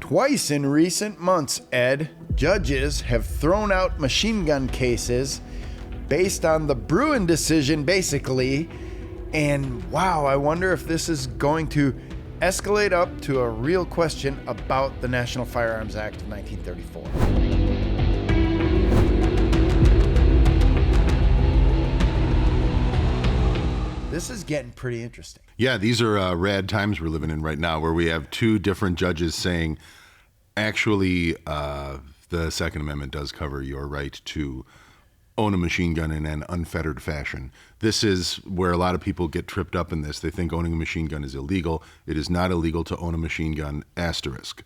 Twice in recent months, Ed, judges have thrown out machine gun cases based on the Bruen decision, basically. And wow, I wonder if this is going to escalate up to a real question about the National Firearms Act of 1934. This is getting pretty interesting. Yeah, these are rad times we're living in right now, where we have two different judges saying, actually, the Second Amendment does cover your right to own a machine gun in an unfettered fashion. This is where a lot of people get tripped up in this. They think owning a machine gun is illegal. It is not illegal to own a machine gun, asterisk.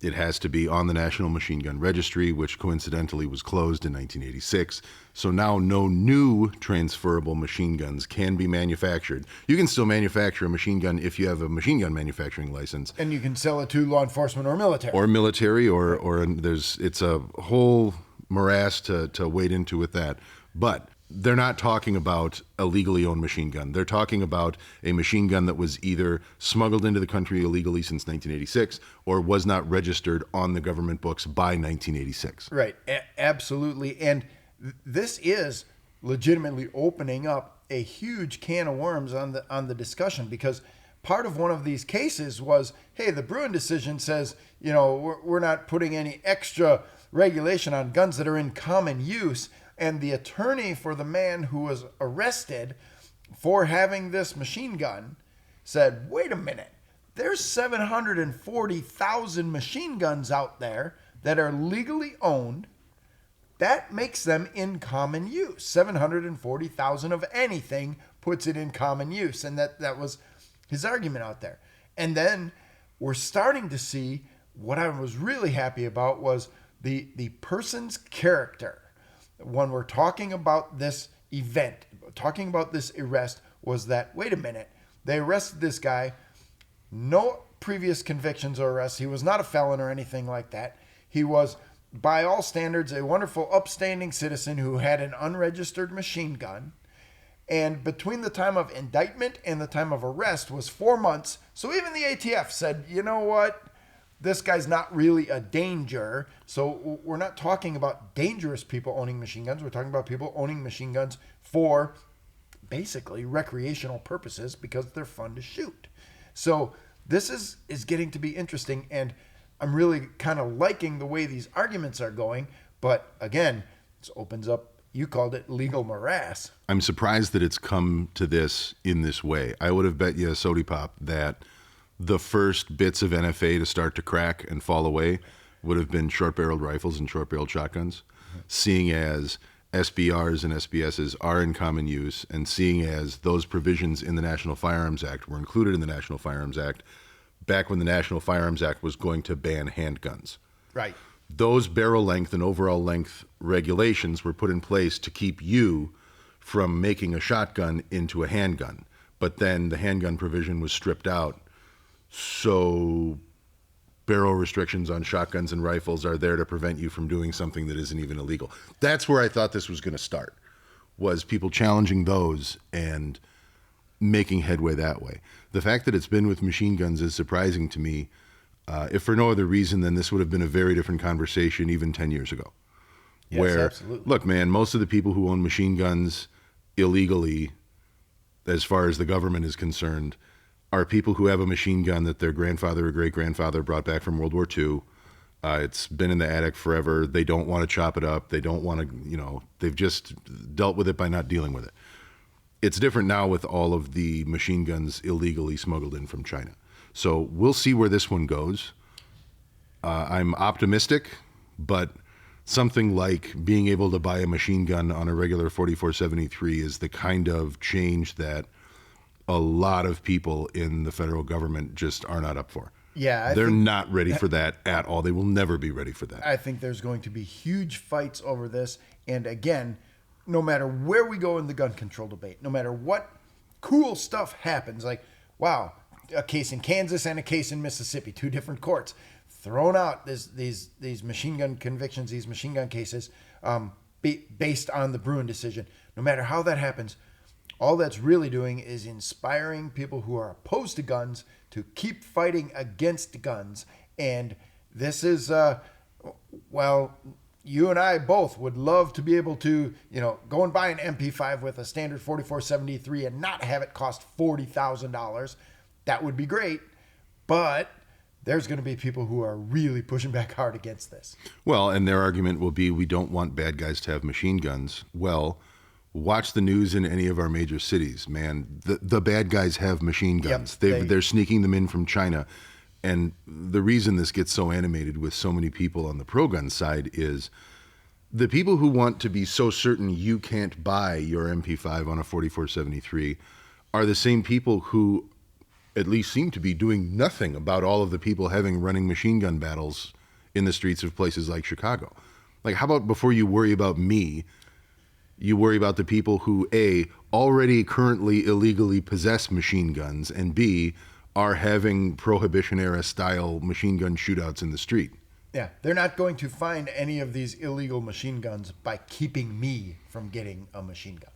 It has to be on the National Machine Gun Registry, which coincidentally was closed in 1986. So now no new transferable machine guns can be manufactured. You can still manufacture a machine gun if you have a machine gun manufacturing license. And you can sell it to law enforcement or military. Or military, or it's a whole morass to wade into with that. But they're not talking about a legally owned machine gun. They're talking about a machine gun that was either smuggled into the country illegally since 1986 or was not registered on the government books by 1986. Right, absolutely. And this is legitimately opening up a huge can of worms on the discussion, because part of one of these cases was, hey, the Bruen decision says, we're not putting any extra regulation on guns that are in common use. And the attorney for the man who was arrested for having this machine gun said, wait a minute, there's 740,000 machine guns out there that are legally owned. That makes them in common use. 740,000 of anything puts it in common use. And that was his argument out there. And then we're starting to see what I was really happy about was the person's character. When we're talking about this event, talking about this arrest, was that, wait a minute, they arrested this guy, no previous convictions or arrests. He was not a felon or anything like that. He was, by all standards, a wonderful, upstanding citizen who had an unregistered machine gun. And between the time of indictment and the time of arrest was 4 months. So even the ATF said, you know what? This guy's not really a danger. So we're not talking about dangerous people owning machine guns. We're talking about people owning machine guns for basically recreational purposes because they're fun to shoot. So this is getting to be interesting, and I'm really kind of liking the way these arguments are going. But again, this opens up, you called it legal morass. I'm surprised that it's come to this in this way. I would have bet you a sody pop that the first bits of NFA to start to crack and fall away would have been short-barreled rifles and short-barreled shotguns, seeing as SBRs and SBSs are in common use, and seeing as those provisions in the National Firearms Act were included in the National Firearms Act back when the National Firearms Act was going to ban handguns. Right. Those barrel length and overall length regulations were put in place to keep you from making a shotgun into a handgun. But then the handgun provision was stripped out. So barrel restrictions on shotguns and rifles are there to prevent you from doing something that isn't even illegal. That's where I thought this was going to start, was people challenging those and making headway that way. The fact that it's been with machine guns is surprising to me, if for no other reason than this would have been a very different conversation even 10 years ago. Yes, where, absolutely. Look, man, most of the people who own machine guns illegally, as far as the government is concerned, are people who have a machine gun that their grandfather or great-grandfather brought back from World War II. It's been in the attic forever. They don't want to chop it up. They don't want to, they've just dealt with it by not dealing with it. It's different now with all of the machine guns illegally smuggled in from China. So we'll see where this one goes. I'm optimistic, but something like being able to buy a machine gun on a regular 4473 is the kind of change that a lot of people in the federal government just are not up for. Yeah, they're not ready for that at all. They will never be ready for that. I think there's going to be huge fights over this. And again, no matter where we go in the gun control debate, no matter what cool stuff happens, like, wow, a case in Kansas and a case in Mississippi, two different courts, thrown out these machine gun convictions, these machine gun cases based on the Bruen decision. No matter how that happens, all that's really doing is inspiring people who are opposed to guns to keep fighting against guns And this is, well, you and I both would love to be able to, go and buy an MP5 with a standard 4473 and not have it cost $40,000. That would be great. But there's going to be people who are really pushing back hard against this. Well, and their argument will be, we don't want bad guys to have machine guns. Well, watch the news in any of our major cities, man. The bad guys have machine guns. Yep, they're sneaking them in from China. And the reason this gets so animated with so many people on the pro-gun side is the people who want to be so certain you can't buy your MP5 on a 4473 are the same people who at least seem to be doing nothing about all of the people having running machine gun battles in the streets of places like Chicago. Like, how about before you worry about me, you worry about the people who, A, already currently illegally possess machine guns, and B, are having Prohibition-era style machine gun shootouts in the street. Yeah, they're not going to find any of these illegal machine guns by keeping me from getting a machine gun.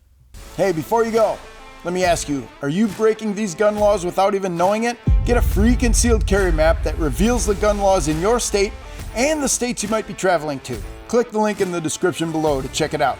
Hey, before you go, let me ask you, are you breaking these gun laws without even knowing it? Get a free concealed carry map that reveals the gun laws in your state and the states you might be traveling to. Click the link in the description below to check it out.